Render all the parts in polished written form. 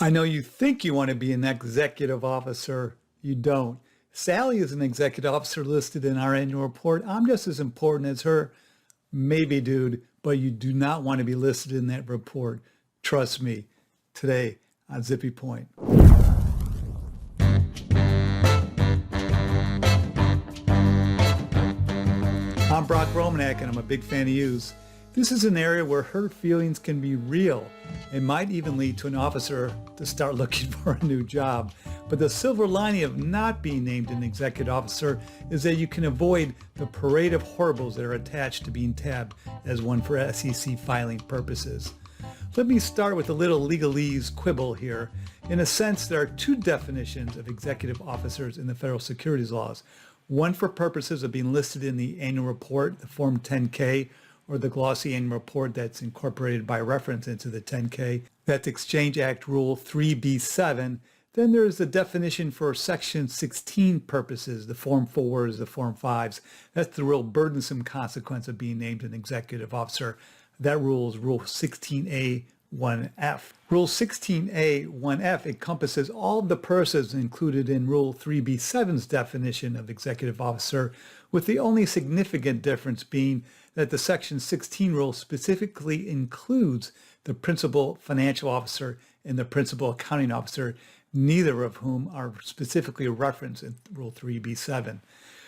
I know you think you want to be an executive officer. You don't. Sally is an executive officer listed in our annual report. I'm just as important as her. Maybe, dude, but you do not want to be listed in that report. Trust me. Today on Zippy Point. I'm Brock Romanek, and I'm a big fan of yous. This is an area where hurt feelings can be real and might even lead to an officer to start looking for a new job. But the silver lining of not being named an executive officer is that you can avoid the parade of horribles that are attached to being tabbed as one for SEC filing purposes. Let me start with a little legalese quibble here. In a sense, there are two definitions of executive officers in the federal securities laws. One for purposes of being listed in the annual report, the Form 10-K, or the glossy annual report that's incorporated by reference into the 10-K. That's Exchange Act Rule 3B7. Then there's the definition for Section 16 purposes, the Form 4s, the Form 5s. That's the real burdensome consequence of being named an executive officer. That rule is Rule 16A 1F. Rule 16A 1F encompasses all of the purposes included in Rule 3B7's definition of executive officer, with the only significant difference being that the Section 16 rule specifically includes the principal financial officer and the principal accounting officer, neither of whom are specifically referenced in Rule 3B7.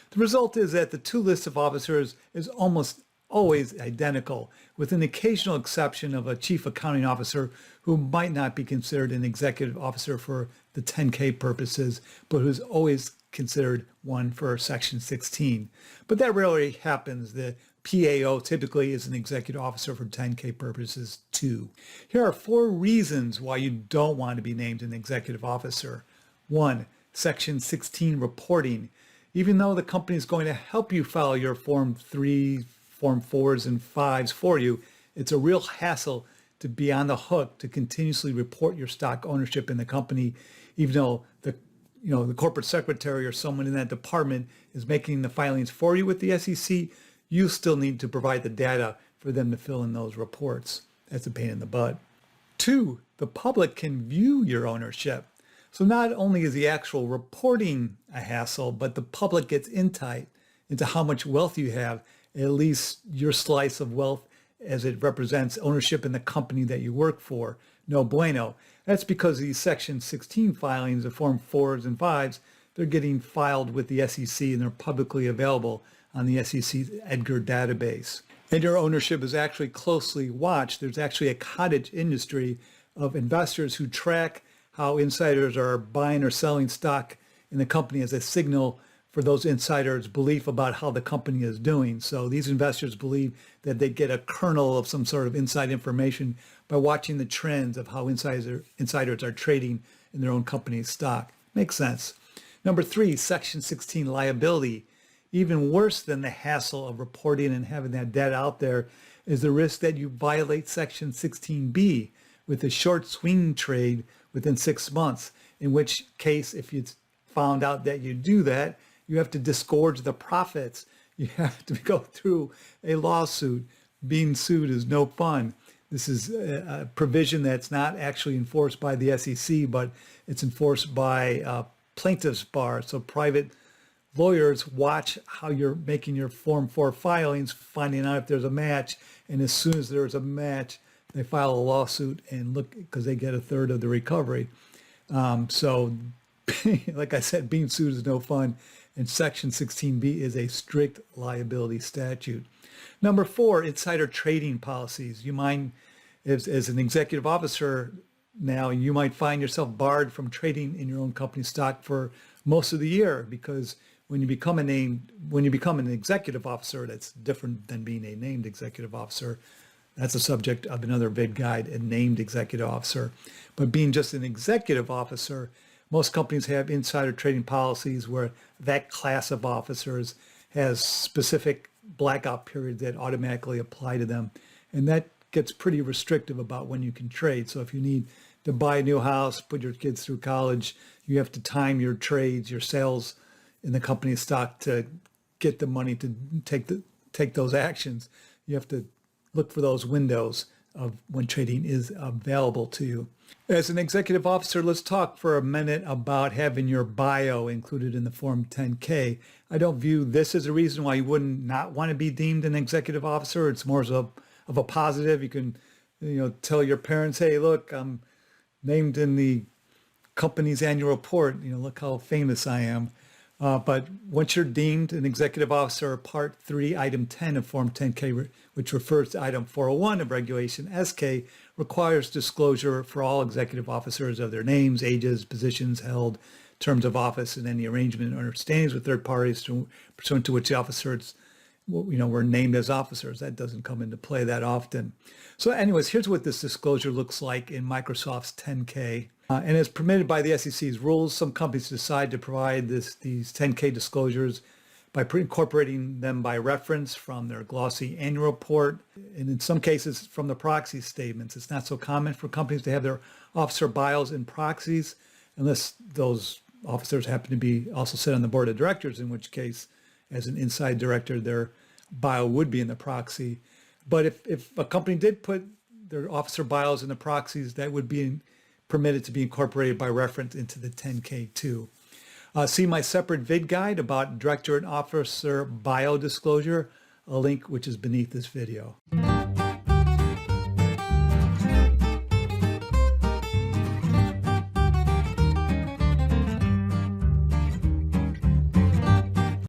The result is that the two lists of officers is almost always identical, with an occasional exception of a chief accounting officer who might not be considered an executive officer for the 10-K purposes, but who's always considered one for Section 16. But that rarely happens. The PAO typically is an executive officer for 10-K purposes too. Here are 4 reasons why you don't want to be named an executive officer. 1, Section 16 reporting. Even though the company is going to help you file your Form 3, Form 4s, and 5s for you, it's a real hassle to be on the hook to continuously report your stock ownership in the company, even though the corporate secretary or someone in that department is making the filings for you with the SEC. You still need to provide the data for them to fill in those reports. That's a pain in the butt. 2, the public can view your ownership. So not only is the actual reporting a hassle, but the public gets insight into how much wealth you have, at least your slice of wealth as it represents ownership in the company that you work for. No bueno. That's because these Section 16 filings of Form 4s and 5s, they're getting filed with the SEC and they're publicly available on the SEC's Edgar database. And your ownership is actually closely watched. There's actually a cottage industry of investors who track how insiders are buying or selling stock in the company as a signal for those insiders' belief about how the company is doing. So these investors believe that they get a kernel of some sort of inside information by watching the trends of how insiders are trading in their own company's stock. Makes sense. Number 3, Section 16 liability. Even worse than the hassle of reporting and having that data out there is the risk that you violate Section 16B with a short swing trade within 6 months, in which case, if you found out that you do that, you have to disgorge the profits. You have to go through a lawsuit. Being sued is no fun. This is a provision that's not actually enforced by the SEC, but it's enforced by plaintiff's bar. So private lawyers watch how you're making your Form 4 filings, finding out if there's a match. And as soon as there's a match, they file a lawsuit and look, because they get a third of the recovery. So like I said, being sued is no fun. And Section 16B is a strict liability statute. Number 4, insider trading policies. You might, as an executive officer now, you might find yourself barred from trading in your own company stock for most of the year, because when you become an executive officer, that's different than being a named executive officer. That's the subject of another Vid-Guide, a named executive officer. But being just an executive officer, most companies have insider trading policies where that class of officers has specific blackout periods that automatically apply to them. And that gets pretty restrictive about when you can trade. So if you need to buy a new house, put your kids through college, you have to time your trades, your sales in the company's stock to get the money to take those actions. You have to look for those windows. of when trading is available to you. As an executive officer, let's talk for a minute about having your bio included in the Form 10K. I don't view this as a reason why you wouldn't not want to be deemed an executive officer. It's more of a positive. You can, tell your parents, hey, look, I'm named in the company's annual report. Look how famous I am. But once you're deemed an executive officer, Part 3, Item 10 of Form 10K, which refers to Item 401 of Regulation SK, requires disclosure for all executive officers of their names, ages, positions held, terms of office, and any arrangement or understandings with third parties pursuant to which the officers were named as officers. That doesn't come into play that often. So anyways, here's what this disclosure looks like in Microsoft's 10K. And as permitted by the SEC's rules, some companies decide to provide these 10K disclosures by incorporating them by reference from their glossy annual report, and in some cases from the proxy statements. It's not so common for companies to have their officer bios in proxies, unless those officers happen to be also sit on the board of directors, in which case, as an inside director, their bio would be in the proxy. But if a company did put their officer bios in the proxies, that would be permitted to be incorporated by reference into the 10K too. See my separate Vid-Guide about director and officer bio disclosure, a link which is beneath this video.